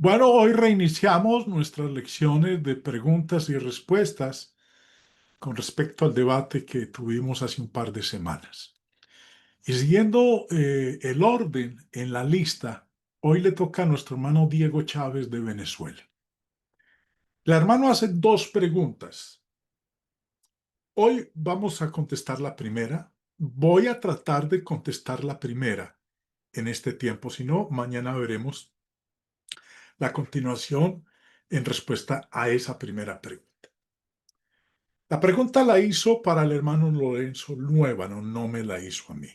Bueno, hoy reiniciamos nuestras lecciones de preguntas y respuestas con respecto al debate que tuvimos hace un par de semanas. Y siguiendo el orden en la lista, hoy le toca a nuestro hermano Diego Chávez de Venezuela. El hermano hace dos preguntas. Hoy vamos a contestar la primera. Voy a tratar de contestar la primera en este tiempo, si no, mañana veremos la continuación en respuesta a esa primera pregunta. La pregunta la hizo para el hermano Lorenzo Nuévano, no me la hizo a mí.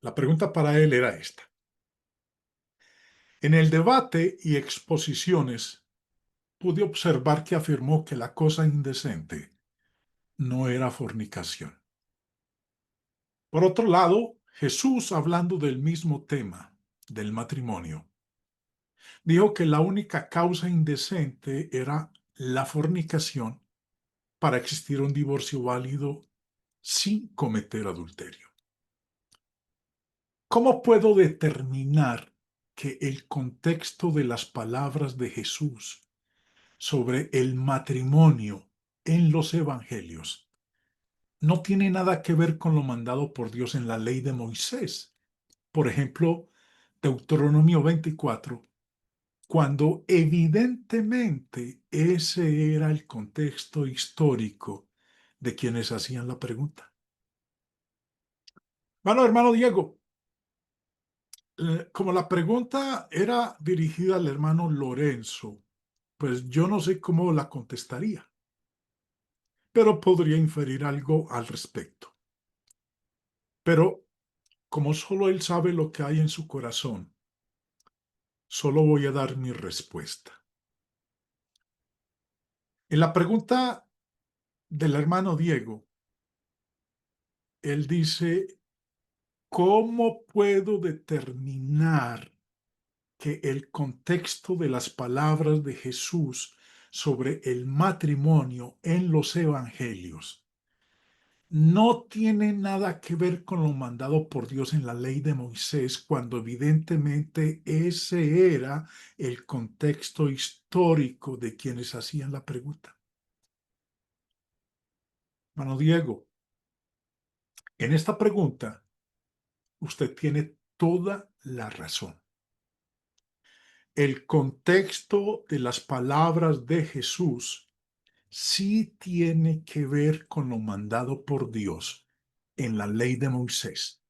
La pregunta para él era esta. En el debate y exposiciones pude observar que afirmó que la cosa indecente no era fornicación. Por otro lado, Jesús, hablando del mismo tema, del matrimonio, dijo que la única causa indecente era la fornicación para existir un divorcio válido sin cometer adulterio. ¿Cómo puedo determinar que el contexto de las palabras de Jesús sobre el matrimonio en los evangelios no tiene nada que ver con lo mandado por Dios en la ley de Moisés? Por ejemplo, Deuteronomio 24, cuando evidentemente ese era el contexto histórico de quienes hacían la pregunta. Bueno, hermano Diego, como la pregunta era dirigida al hermano Lorenzo, pues yo no sé cómo la contestaría, pero podría inferir algo al respecto. Pero como solo él sabe lo que hay en su corazón, solo voy a dar mi respuesta. En la pregunta del hermano Diego, él dice, ¿cómo puedo determinar que el contexto de las palabras de Jesús sobre el matrimonio en los evangelios no tiene nada que ver con lo mandado por Dios en la ley de Moisés, cuando evidentemente ese era el contexto histórico de quienes hacían la pregunta? Hermano Diego, en esta pregunta usted tiene toda la razón. El contexto de las palabras de Jesús sí tiene que ver con lo mandado por Dios en la ley de Moisés.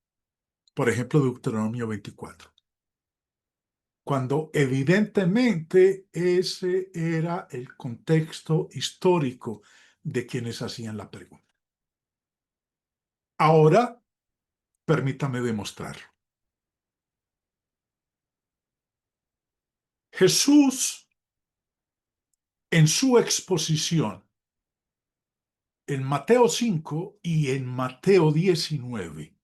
Por ejemplo, Deuteronomio 24. Cuando evidentemente ese era el contexto histórico de quienes hacían la pregunta. Ahora, permítame demostrarlo. Jesús, en su exposición, en Mateo 5 y en Mateo 19,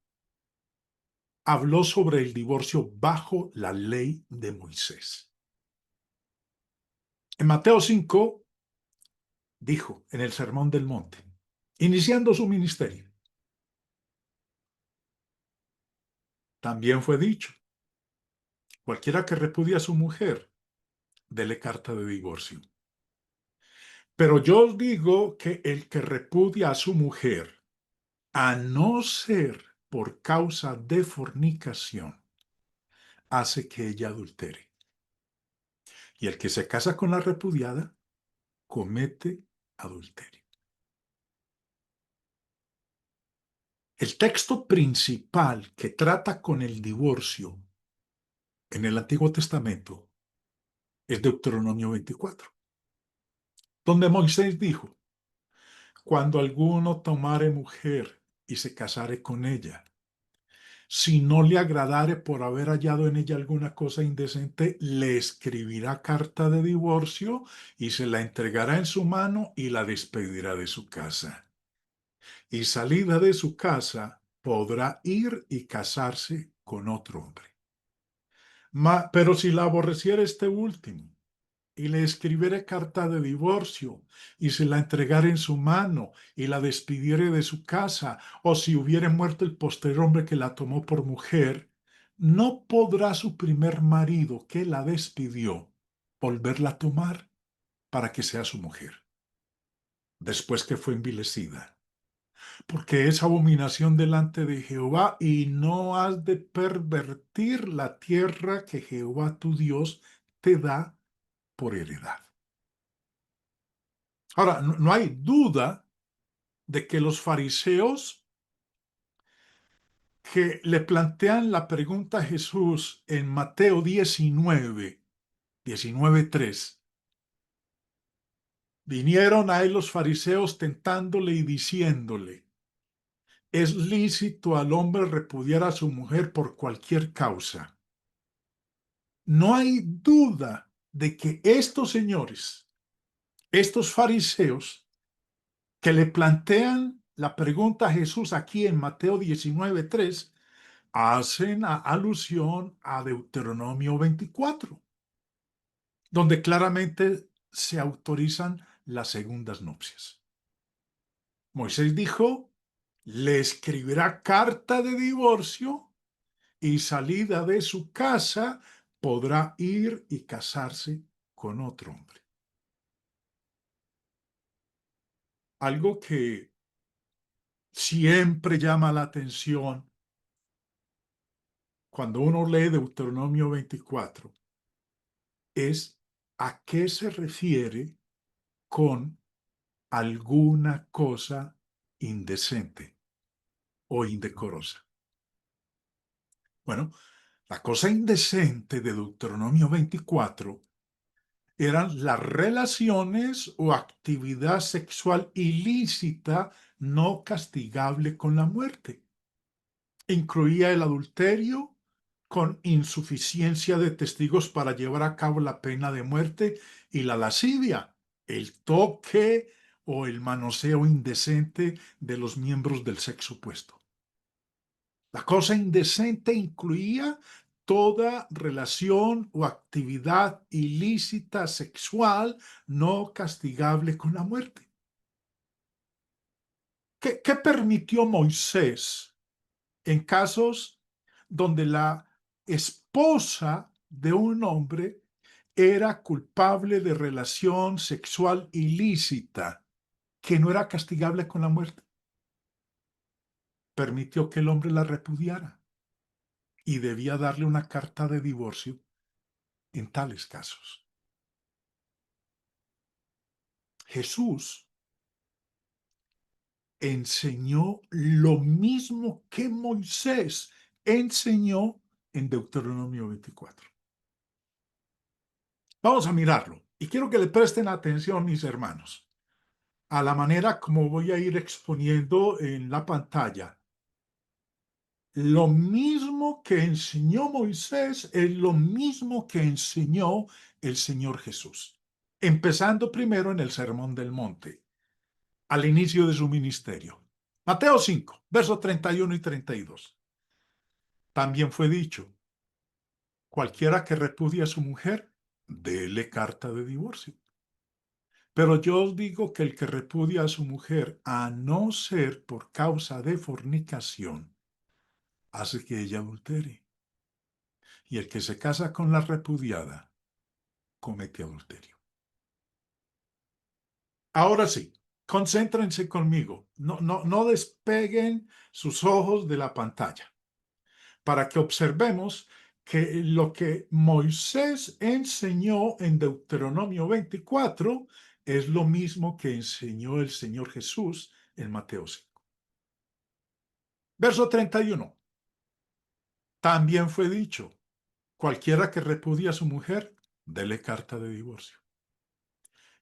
habló sobre el divorcio bajo la ley de Moisés. En Mateo 5 dijo en el Sermón del Monte, iniciando su ministerio, también fue dicho, cualquiera que repudie a su mujer, dele carta de divorcio. Pero yo os digo que el que repudia a su mujer, a no ser por causa de fornicación, hace que ella adultere. Y el que se casa con la repudiada, comete adulterio. El texto principal que trata con el divorcio en el Antiguo Testamento es Deuteronomio 24, donde Moisés dijo, cuando alguno tomare mujer y se casare con ella, si no le agradare por haber hallado en ella alguna cosa indecente, le escribirá carta de divorcio y se la entregará en su mano y la despedirá de su casa. Y salida de su casa, podrá ir y casarse con otro hombre. Pero si la aborreciera este último y le escribiere carta de divorcio y se la entregare en su mano y la despidiere de su casa, o si hubiere muerto el postrer hombre que la tomó por mujer, no podrá su primer marido que la despidió volverla a tomar para que sea su mujer, después que fue envilecida. Porque es abominación delante de Jehová y no has de pervertir la tierra que Jehová tu Dios te da por heredad. Ahora, no hay duda de que los fariseos que le plantean la pregunta a Jesús en Mateo 19:3, vinieron a él los fariseos tentándole y diciéndole, ¿es lícito al hombre repudiar a su mujer por cualquier causa? No hay duda de que estos señores, estos fariseos, que le plantean la pregunta a Jesús aquí en Mateo 19:3, hacen alusión a Deuteronomio 24, donde claramente se autorizan las segundas nupcias. Moisés dijo, le escribirá carta de divorcio y salida de su casa podrá ir y casarse con otro hombre. Algo que siempre llama la atención cuando uno lee Deuteronomio 24 es a qué se refiere con alguna cosa indecente o indecorosa. Bueno, la cosa indecente de Deuteronomio 24 eran las relaciones o actividad sexual ilícita no castigable con la muerte. Incluía el adulterio con insuficiencia de testigos para llevar a cabo la pena de muerte y la lascivia, el toque o el manoseo indecente de los miembros del sexo opuesto. La cosa indecente incluía toda relación o actividad ilícita sexual no castigable con la muerte. ¿Qué permitió Moisés en casos donde la esposa de un hombre era culpable de relación sexual ilícita que no era castigable con la muerte? Permitió que el hombre la repudiara y debía darle una carta de divorcio en tales casos. Jesús enseñó lo mismo que Moisés enseñó en Deuteronomio 24. Vamos a mirarlo y quiero que le presten atención, mis hermanos, a la manera como voy a ir exponiendo en la pantalla. Lo mismo que enseñó Moisés es lo mismo que enseñó el Señor Jesús, empezando primero en el Sermón del Monte, al inicio de su ministerio. Mateo 5, versos 31 y 32. También fue dicho, cualquiera que repudie a su mujer, déle carta de divorcio. Pero yo os digo que el que repudia a su mujer, a no ser por causa de fornicación, hace que ella adultere. Y el que se casa con la repudiada, comete adulterio. Ahora sí, concéntrense conmigo. No despeguen sus ojos de la pantalla para que observemos que lo que Moisés enseñó en Deuteronomio 24 es lo mismo que enseñó el Señor Jesús en Mateo 5. Verso 31. También fue dicho, cualquiera que repudie a su mujer, dele carta de divorcio.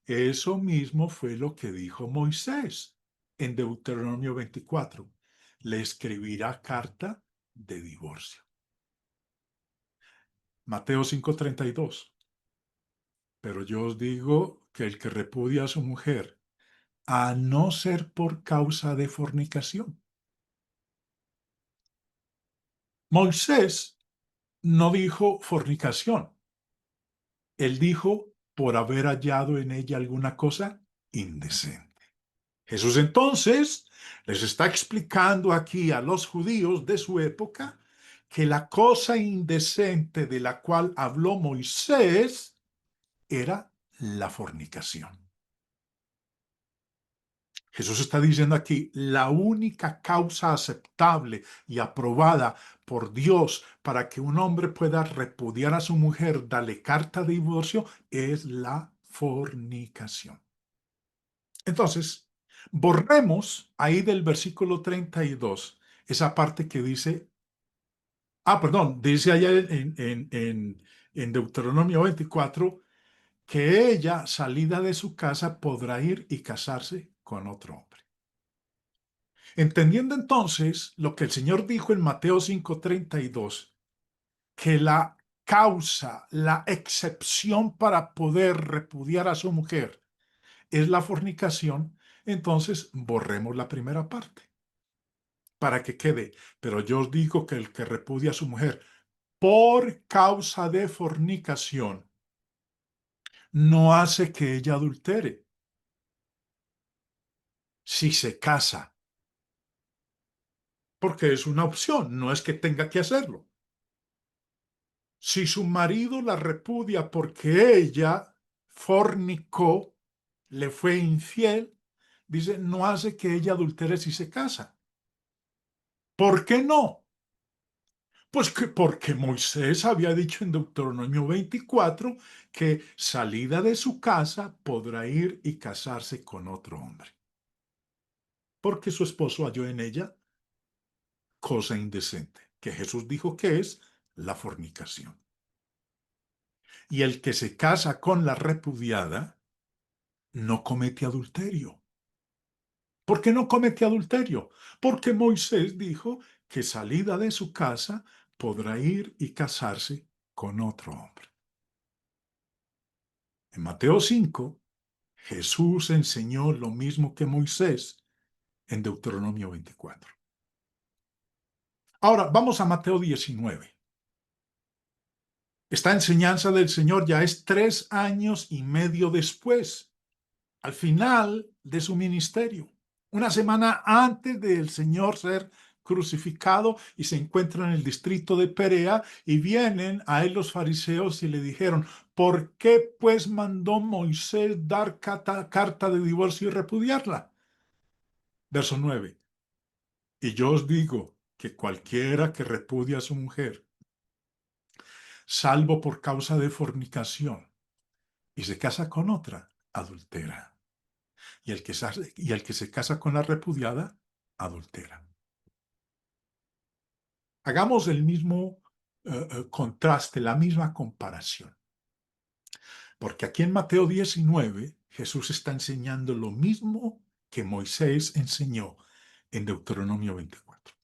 Eso mismo fue lo que dijo Moisés en Deuteronomio 24. Le escribirá carta de divorcio. Mateo 5:32. Pero yo os digo que el que repudia a su mujer, a no ser por causa de fornicación. Moisés no dijo fornicación. Él dijo por haber hallado en ella alguna cosa indecente. Jesús entonces les está explicando aquí a los judíos de su época que la cosa indecente de la cual habló Moisés era la fornicación. Jesús está diciendo aquí, la única causa aceptable y aprobada por Dios para que un hombre pueda repudiar a su mujer, darle carta de divorcio, es la fornicación. Entonces, borremos ahí del versículo 32 esa parte que dice, perdón, dice allá en Deuteronomio 24 que ella, salida de su casa, podrá ir y casarse con otro hombre. Entendiendo entonces lo que el Señor dijo en Mateo 5:32, que la causa, la excepción para poder repudiar a su mujer es la fornicación, entonces borremos la primera parte para que quede. Pero yo os digo que el que repudia a su mujer por causa de fornicación no hace que ella adultere si se casa, porque es una opción, no es que tenga que hacerlo. Si su marido la repudia porque ella fornicó, le fue infiel, dice, no hace que ella adultere si se casa. ¿Por qué no? Pues que porque Moisés había dicho en Deuteronomio 24 que salida de su casa podrá ir y casarse con otro hombre. Porque su esposo halló en ella cosa indecente, que Jesús dijo que es la fornicación. Y el que se casa con la repudiada no comete adulterio. ¿Por qué no comete adulterio? Porque Moisés dijo que salida de su casa podrá ir y casarse con otro hombre. En Mateo 5, Jesús enseñó lo mismo que Moisés en Deuteronomio 24. Ahora, vamos a Mateo 19. Esta enseñanza del Señor ya es 3 años y medio después, al final de su ministerio, una semana antes del Señor ser crucificado, y se encuentra en el distrito de Perea, y vienen a él los fariseos y le dijeron, ¿por qué pues mandó Moisés dar carta de divorcio y repudiarla? Verso 9. Y yo os digo que cualquiera que repudia a su mujer, salvo por causa de fornicación, y se casa con otra, adultera. Y el que se casa con la repudiada, adultera. Hagamos el mismo contraste, la misma comparación. Porque aquí en Mateo 19, Jesús está enseñando lo mismo que Moisés enseñó en Deuteronomio 24.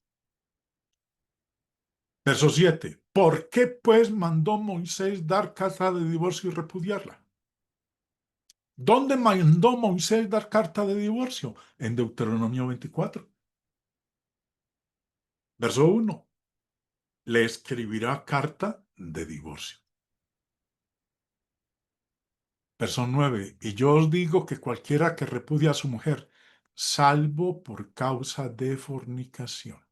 Verso 7. ¿Por qué pues mandó Moisés dar carta de divorcio y repudiarla? ¿Dónde mandó Moisés dar carta de divorcio? En Deuteronomio 24. Verso 1. Le escribirá carta de divorcio. Verso 9. Y yo os digo que cualquiera que repudia a su mujer, salvo por causa de fornicación,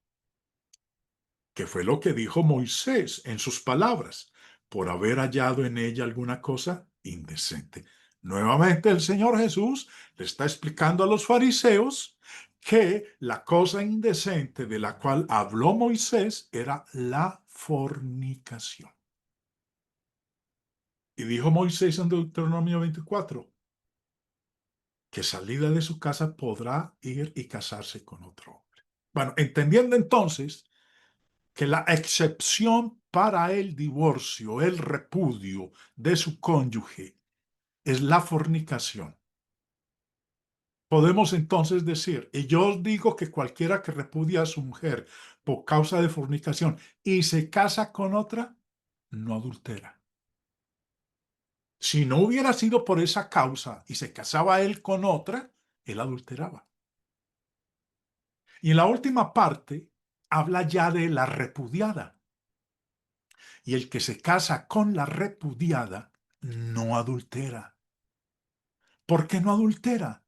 que fue lo que dijo Moisés en sus palabras, por haber hallado en ella alguna cosa indecente. Nuevamente el Señor Jesús le está explicando a los fariseos que la cosa indecente de la cual habló Moisés era la fornicación. Y dijo Moisés en Deuteronomio 24, que salida de su casa podrá ir y casarse con otro hombre. Bueno, entendiendo entonces que la excepción para el divorcio, el repudio de su cónyuge, es la fornicación. Podemos entonces decir, y yo os digo que cualquiera que repudia a su mujer por causa de fornicación y se casa con otra, no adultera. Si no hubiera sido por esa causa y se casaba él con otra, él adulteraba. Y en la última parte habla ya de la repudiada. Y el que se casa con la repudiada no adultera. ¿Por qué no adultera?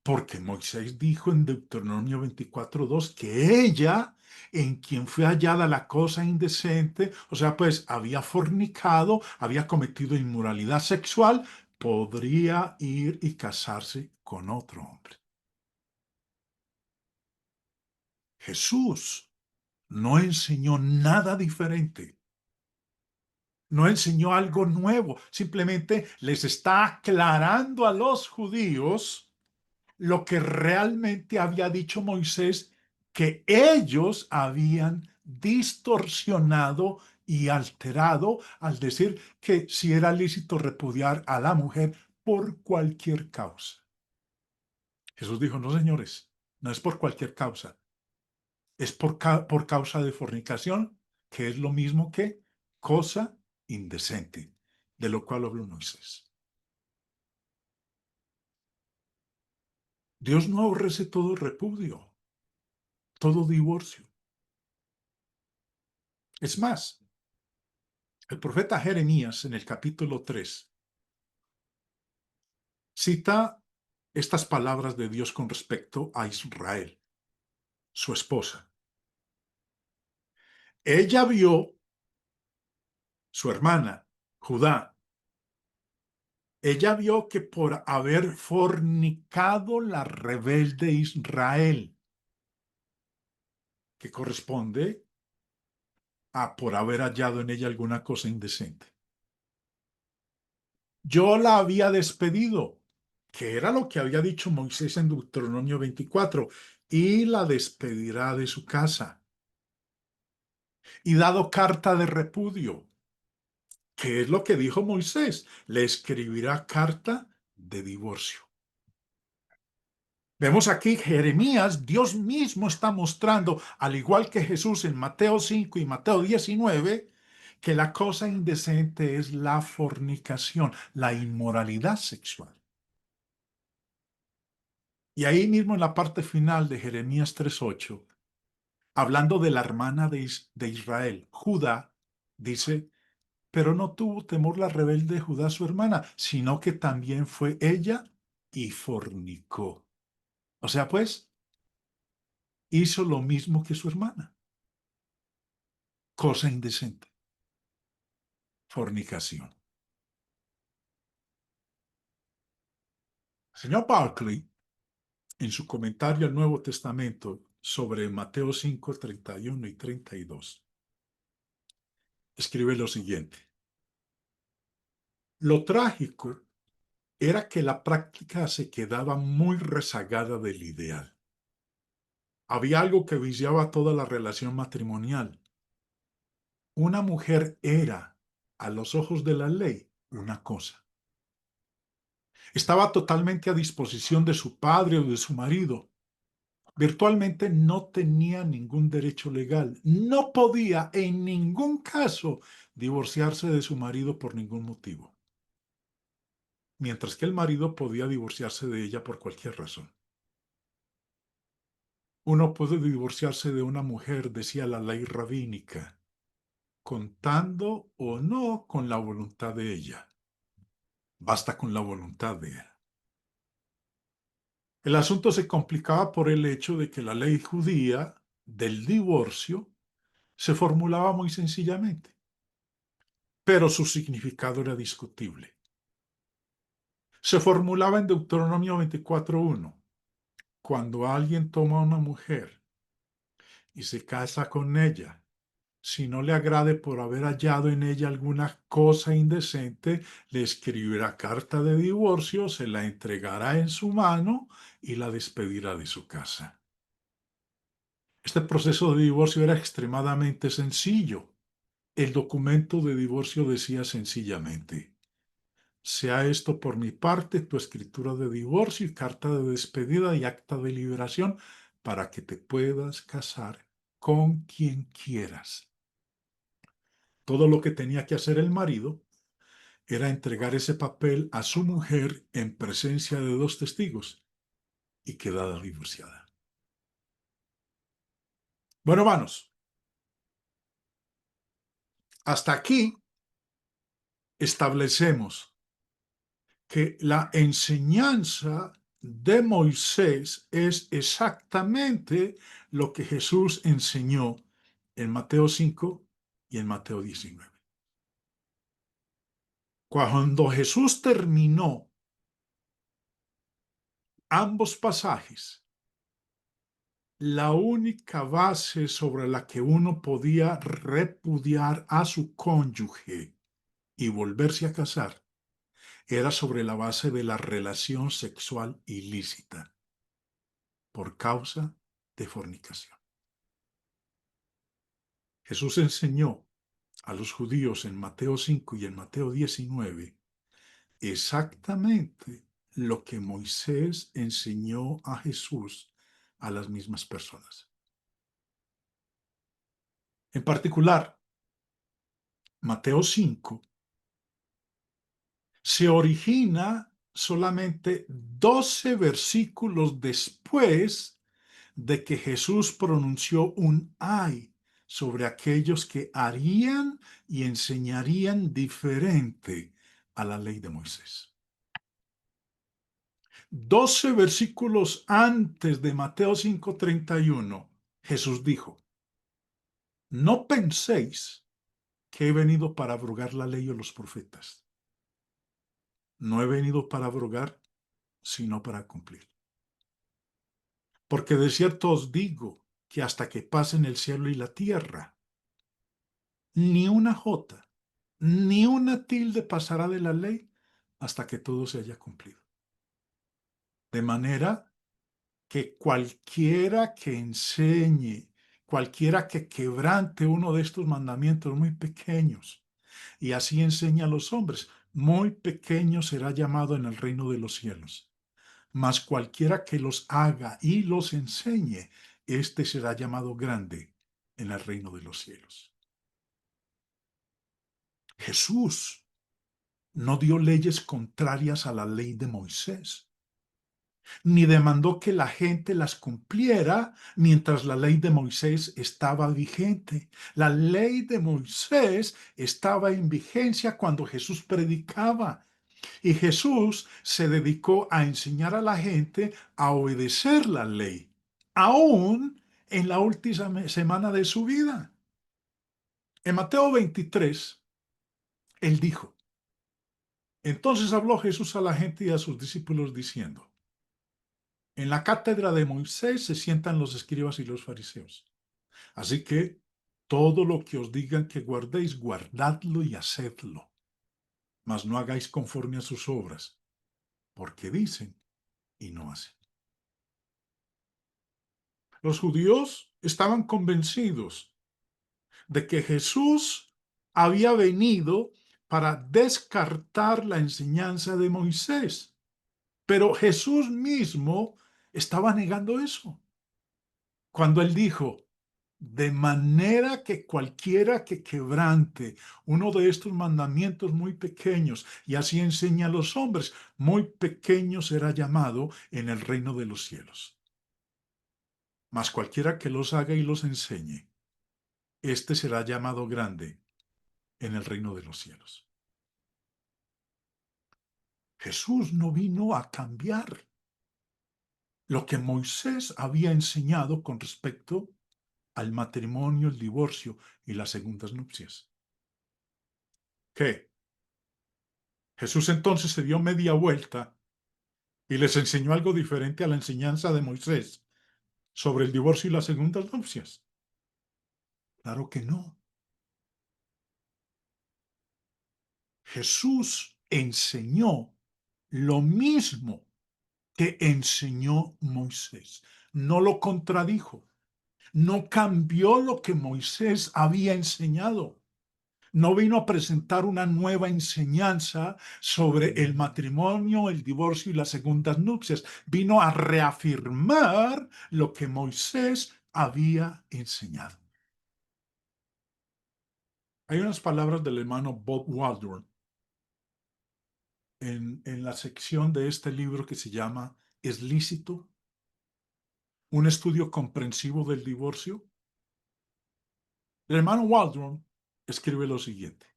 Porque Moisés dijo en Deuteronomio 24:2 que ella, en quien fue hallada la cosa indecente, o sea, pues había fornicado, había cometido inmoralidad sexual, podría ir y casarse con otro hombre. Jesús no enseñó nada diferente. No enseñó algo nuevo. Simplemente les está aclarando a los judíos lo que realmente había dicho Moisés, que ellos habían distorsionado y alterado al decir que si era lícito repudiar a la mujer por cualquier causa. Jesús dijo, no, señores, no es por cualquier causa, es por causa de fornicación, que es lo mismo que cosa indecente, de lo cual habló Moisés. Dios no aborrece todo repudio, todo divorcio. Es más, el profeta Jeremías en el capítulo 3 cita estas palabras de Dios con respecto a Israel, su esposa. Ella vio, su hermana, Judá, ella vio que por haber fornicado la rebelde Israel, que corresponde a por haber hallado en ella alguna cosa indecente. Yo la había despedido, que era lo que había dicho Moisés en Deuteronomio 24, y la despedirá de su casa. Y dado carta de repudio, que es lo que dijo Moisés, le escribirá carta de divorcio. Vemos aquí Jeremías, Dios mismo está mostrando, al igual que Jesús en Mateo 5 y Mateo 19, que la cosa indecente es la fornicación, la inmoralidad sexual. Y ahí mismo en la parte final de Jeremías 3:8, hablando de la hermana de Israel, Judá, dice, pero no tuvo temor la rebelde Judá su hermana, sino que también fue ella y fornicó. O sea, pues, hizo lo mismo que su hermana. Cosa indecente. Fornicación. El señor Barclay, en su comentario al Nuevo Testamento sobre Mateo 5, 31 y 32, escribe lo siguiente. Lo trágico era que la práctica se quedaba muy rezagada del ideal. Había algo que viciaba toda la relación matrimonial. Una mujer era, a los ojos de la ley, una cosa. Estaba totalmente a disposición de su padre o de su marido. Virtualmente no tenía ningún derecho legal. No podía en ningún caso divorciarse de su marido por ningún motivo. Mientras que el marido podía divorciarse de ella por cualquier razón. Uno puede divorciarse de una mujer, decía la ley rabínica, contando o no con la voluntad de ella. Basta con la voluntad de él. El asunto se complicaba por el hecho de que la ley judía del divorcio se formulaba muy sencillamente, pero su significado era discutible. Se formulaba en Deuteronomio 24:1. Cuando alguien toma a una mujer y se casa con ella, si no le agrade por haber hallado en ella alguna cosa indecente, le escribirá carta de divorcio, se la entregará en su mano y la despedirá de su casa. Este proceso de divorcio era extremadamente sencillo. El documento de divorcio decía sencillamente, sea esto por mi parte tu escritura de divorcio y carta de despedida y acta de liberación para que te puedas casar con quien quieras. Todo lo que tenía que hacer el marido era entregar ese papel a su mujer en presencia de dos testigos y quedada divorciada. Bueno, hermanos, hasta aquí establecemos que la enseñanza de Moisés es exactamente lo que Jesús enseñó en Mateo 5 y en Mateo 19. Cuando Jesús terminó ambos pasajes, la única base sobre la que uno podía repudiar a su cónyuge y volverse a casar era sobre la base de la relación sexual ilícita por causa de fornicación. Jesús enseñó a los judíos en Mateo 5 y en Mateo 19 exactamente lo que Moisés enseñó a Jesús a las mismas personas. En particular, Mateo 5 se origina solamente 12 versículos después de que Jesús pronunció un ay sobre aquellos que harían y enseñarían diferente a la ley de Moisés. 12 versículos antes de Mateo 5:31, Jesús dijo, no penséis que he venido para abrogar la ley o los profetas. No he venido para abrogar, sino para cumplir. Porque de cierto os digo que hasta que pasen el cielo y la tierra, ni una jota, ni una tilde pasará de la ley hasta que todo se haya cumplido. De manera que cualquiera que enseñe, cualquiera que quebrante uno de estos mandamientos muy pequeños, y así enseña a los hombres, muy pequeño será llamado en el reino de los cielos. Mas cualquiera que los haga y los enseñe, éste será llamado grande en el reino de los cielos. Jesús no dio leyes contrarias a la ley de Moisés, ni demandó que la gente las cumpliera mientras la ley de Moisés estaba vigente. La ley de Moisés estaba en vigencia cuando Jesús predicaba. Y Jesús se dedicó a enseñar a la gente a obedecer la ley, aún en la última semana de su vida. En Mateo 23, él dijo, entonces habló Jesús a la gente y a sus discípulos diciendo, en la cátedra de Moisés se sientan los escribas y los fariseos. Así que todo lo que os digan que guardéis, guardadlo y hacedlo. Mas no hagáis conforme a sus obras, porque dicen y no hacen. Los judíos estaban convencidos de que Jesús había venido para descartar la enseñanza de Moisés. Pero Jesús mismo estaba negando eso. Cuando él dijo, de manera que cualquiera que quebrante uno de estos mandamientos muy pequeños y así enseña a los hombres, muy pequeño será llamado en el reino de los cielos. Mas cualquiera que los haga y los enseñe, éste será llamado grande en el reino de los cielos. Jesús no vino a cambiar lo que Moisés había enseñado con respecto al matrimonio, el divorcio y las segundas nupcias. ¿Qué? Jesús entonces se dio media vuelta y les enseñó algo diferente a la enseñanza de Moisés sobre el divorcio y las segundas nupcias. Claro que no. Jesús enseñó lo mismo que enseñó Moisés. No lo contradijo. No cambió lo que Moisés había enseñado. No vino a presentar una nueva enseñanza sobre el matrimonio, el divorcio y las segundas nupcias. Vino a reafirmar lo que Moisés había enseñado. Hay unas palabras del hermano Bob Waldron en la sección de este libro que se llama ¿Es lícito? Un estudio comprensivo del divorcio. El hermano Waldron escribe lo siguiente.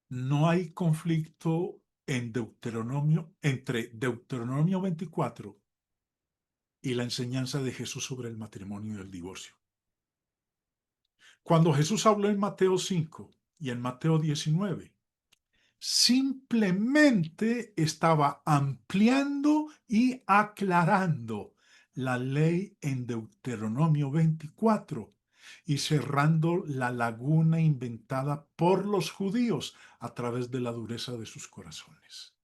No hay conflicto entre Deuteronomio 24 y la enseñanza de Jesús sobre el matrimonio y el divorcio. Cuando Jesús habló en Mateo 5 y en Mateo 19, simplemente estaba ampliando y aclarando la ley en Deuteronomio 24 y cerrando la laguna inventada por los judíos a través de la dureza de sus corazones.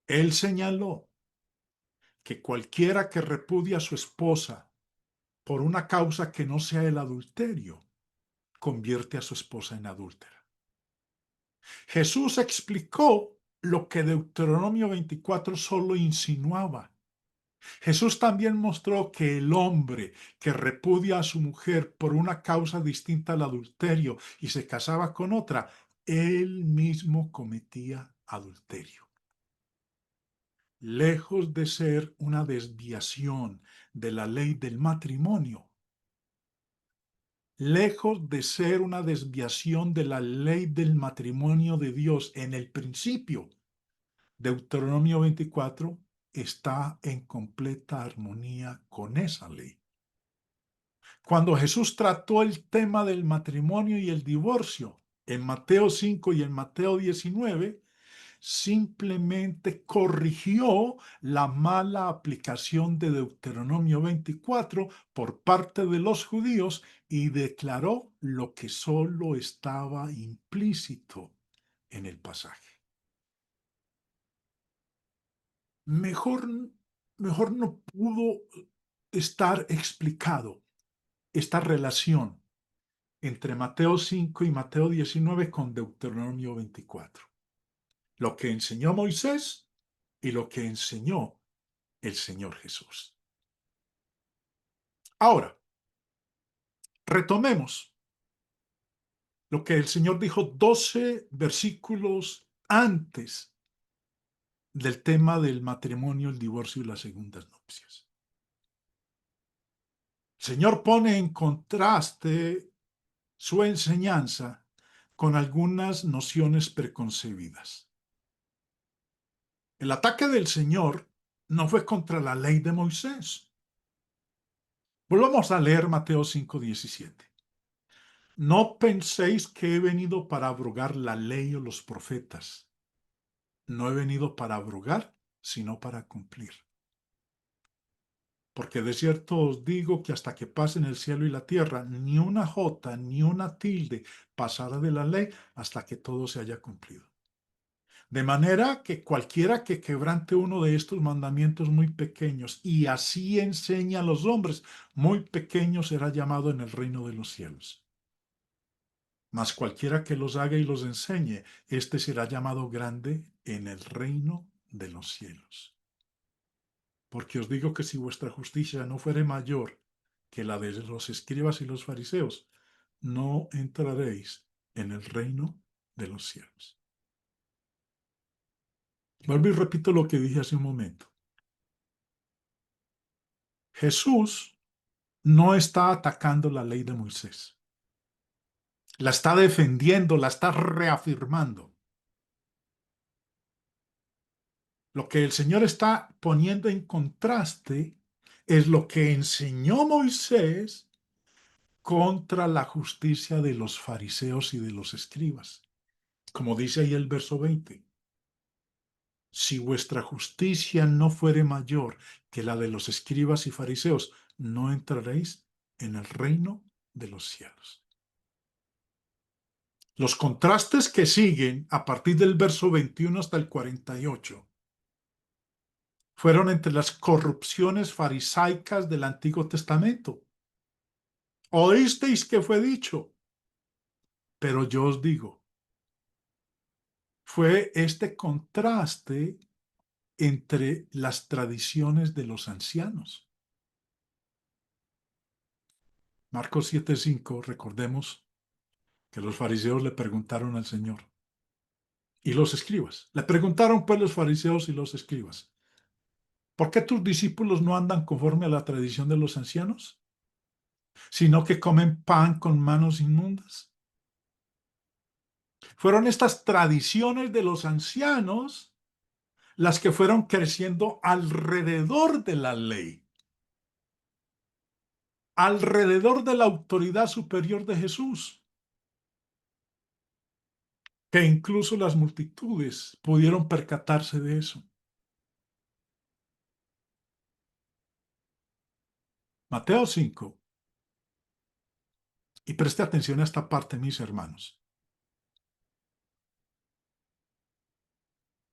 Él señaló que cualquiera que repudia a su esposa por una causa que no sea el adulterio, convierte a su esposa en adúltera. Jesús explicó lo que Deuteronomio 24 solo insinuaba. Jesús también mostró que el hombre que repudia a su mujer por una causa distinta al adulterio y se casaba con otra, él mismo cometía adulterio. Lejos de ser una desviación de la ley del matrimonio, lejos de ser una desviación de la ley del matrimonio de Dios en el principio, Deuteronomio 24 está en completa armonía con esa ley. Cuando Jesús trató el tema del matrimonio y el divorcio en Mateo 5 y en Mateo 19, simplemente corrigió la mala aplicación de Deuteronomio 24 por parte de los judíos y declaró lo que solo estaba implícito en el pasaje. Mejor, mejor no pudo estar explicado esta relación entre Mateo 5 y Mateo 19 con Deuteronomio 24. Lo que enseñó Moisés y lo que enseñó el Señor Jesús. Ahora, retomemos lo que el Señor dijo 12 versículos antes del tema del matrimonio, el divorcio y las segundas nupcias. El Señor pone en contraste su enseñanza con algunas nociones preconcebidas. El ataque del Señor no fue contra la ley de Moisés. Volvamos a leer Mateo 5:17. No penséis que he venido para abrogar la ley o los profetas. No he venido para abrogar, sino para cumplir. Porque de cierto os digo que hasta que pasen el cielo y la tierra, ni una jota ni una tilde pasará de la ley hasta que todo se haya cumplido. De manera que cualquiera que quebrante uno de estos mandamientos muy pequeños y así enseña a los hombres, muy pequeño será llamado en el reino de los cielos. Mas cualquiera que los haga y los enseñe, éste será llamado grande en el reino de los cielos. Porque os digo que si vuestra justicia no fuere mayor que la de los escribas y los fariseos, no entraréis en el reino de los cielos. Vuelvo y repito lo que dije hace un momento. Jesús no está atacando la ley de Moisés. La está defendiendo, la está reafirmando. Lo que el Señor está poniendo en contraste es lo que enseñó Moisés contra la justicia de los fariseos y de los escribas. Como dice ahí el verso 20. Si vuestra justicia no fuere mayor que la de los escribas y fariseos, no entraréis en el reino de los cielos. Los contrastes que siguen a partir del verso 21 hasta el 48 fueron entre las corrupciones farisaicas del Antiguo Testamento. Oísteis que fue dicho, pero yo os digo, fue este contraste entre las tradiciones de los ancianos. Marcos 7:5, recordemos que los fariseos le preguntaron al Señor y los escribas. Le preguntaron pues los fariseos y los escribas, ¿por qué tus discípulos no andan conforme a la tradición de los ancianos, sino que comen pan con manos inmundas? Fueron estas tradiciones de los ancianos las que fueron creciendo alrededor de la ley, alrededor de la autoridad superior de Jesús. que incluso las multitudes pudieron percatarse de eso. Mateo 5, y preste atención a esta parte, mis hermanos.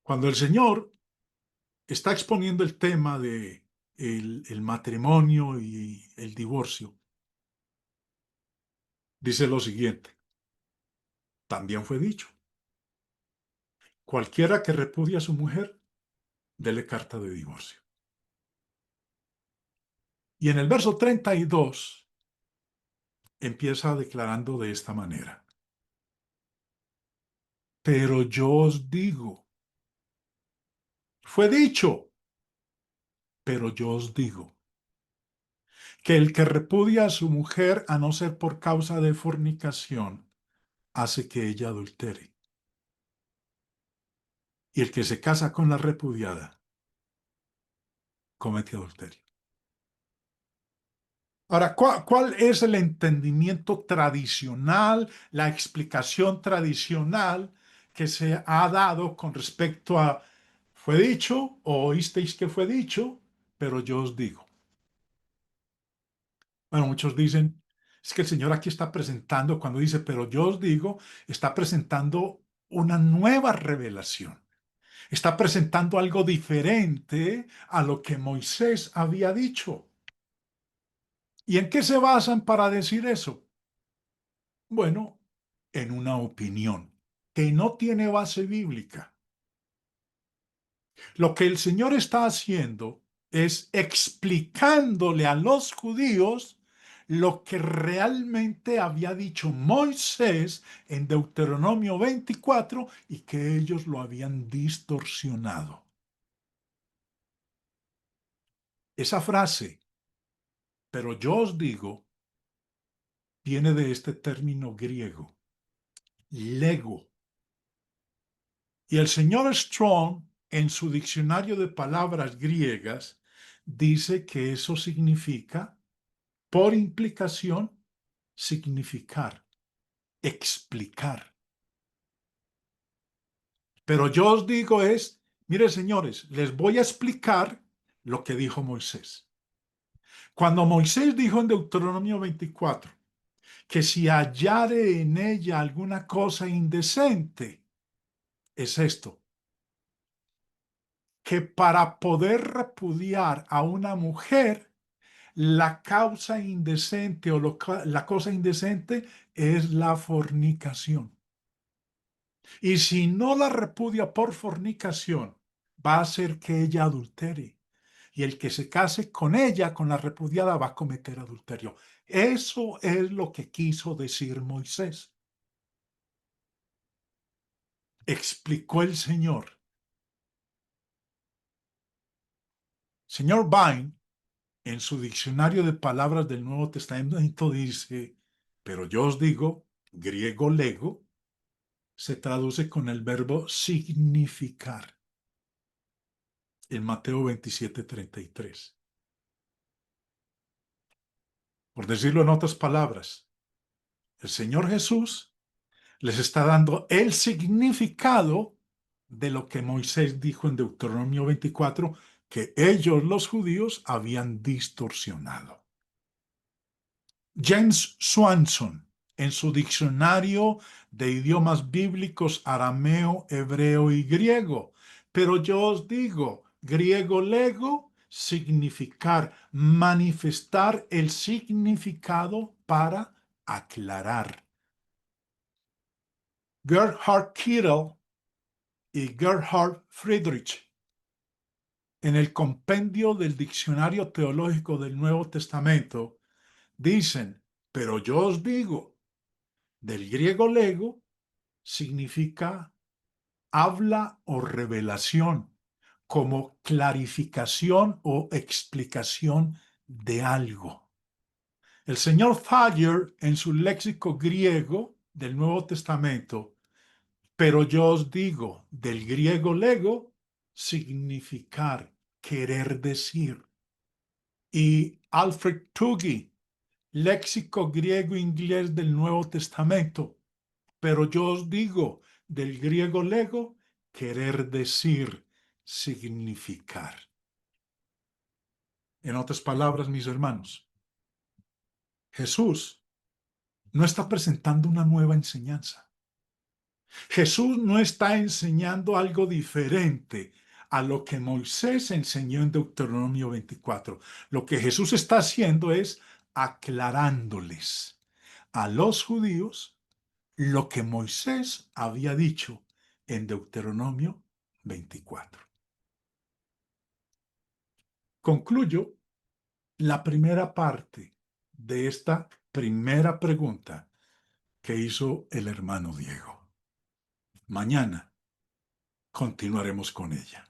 Cuando el Señor está exponiendo el tema de el matrimonio y el divorcio, dice lo siguiente: también fue dicho, cualquiera que repudie a su mujer, dele carta de divorcio. Y en el verso 32 empieza declarando de esta manera: pero yo os digo, fue dicho, pero yo os digo, que el que repudia a su mujer a no ser por causa de fornicación, hace que ella adultere. Y el que se casa con la repudiada, comete adulterio. Ahora, ¿cuál es el entendimiento tradicional, la explicación tradicional que se ha dado con respecto a fue dicho o oísteis que fue dicho, pero yo os digo? Bueno, muchos dicen, es que el Señor aquí está presentando, cuando dice, pero yo os digo, está presentando una nueva revelación. Está presentando algo diferente a lo que Moisés había dicho. ¿Y en qué se basan para decir eso? Bueno, en una opinión que no tiene base bíblica. Lo que el Señor está haciendo es explicándole a los judíos lo que realmente había dicho Moisés en Deuteronomio 24 y que ellos lo habían distorsionado. Esa frase, pero yo os digo, viene de este término griego, lego. Y el señor Strong, en su diccionario de palabras griegas, dice que eso significa, por implicación, significar, explicar. Pero yo os digo mire señores, les voy a explicar lo que dijo Moisés. Cuando Moisés dijo en Deuteronomio 24 que si hallare en ella alguna cosa indecente, es esto: que para poder repudiar a una mujer, la causa indecente o la cosa indecente es la fornicación. Y si no la repudia por fornicación, va a hacer que ella adultere. Y el que se case con ella, con la repudiada, va a cometer adulterio. Eso es lo que quiso decir Moisés. Explicó el Señor. Señor Vine, en su diccionario de palabras del Nuevo Testamento, dice, pero yo os digo, griego lego, se traduce con el verbo significar en Mateo 27:33. Por decirlo en otras palabras, el Señor Jesús les está dando el significado de lo que Moisés dijo en Deuteronomio 24, que ellos, los judíos, habían distorsionado. James Swanson, en su diccionario de idiomas bíblicos arameo, hebreo y griego. Pero yo os digo, griego lego, significar, manifestar el significado para aclarar. Gerhard Kittel y Gerhard Friedrich, en el compendio del Diccionario Teológico del Nuevo Testamento, dicen, pero yo os digo, del griego lego, significa habla o revelación, como clarificación o explicación de algo. El señor Thayer, en su léxico griego del Nuevo Testamento, pero yo os digo, del griego lego, significar, querer decir. Y Alfred Tuggy, léxico griego-inglés del Nuevo Testamento, pero yo os digo, del griego lego, querer decir, significar. En otras palabras, mis hermanos, Jesús no está presentando una nueva enseñanza. Jesús no está enseñando algo diferente a lo que Moisés enseñó en Deuteronomio 24. Lo que Jesús está haciendo es aclarándoles a los judíos lo que Moisés había dicho en Deuteronomio 24. Concluyo la primera parte de esta primera pregunta que hizo el hermano Diego. Mañana continuaremos con ella.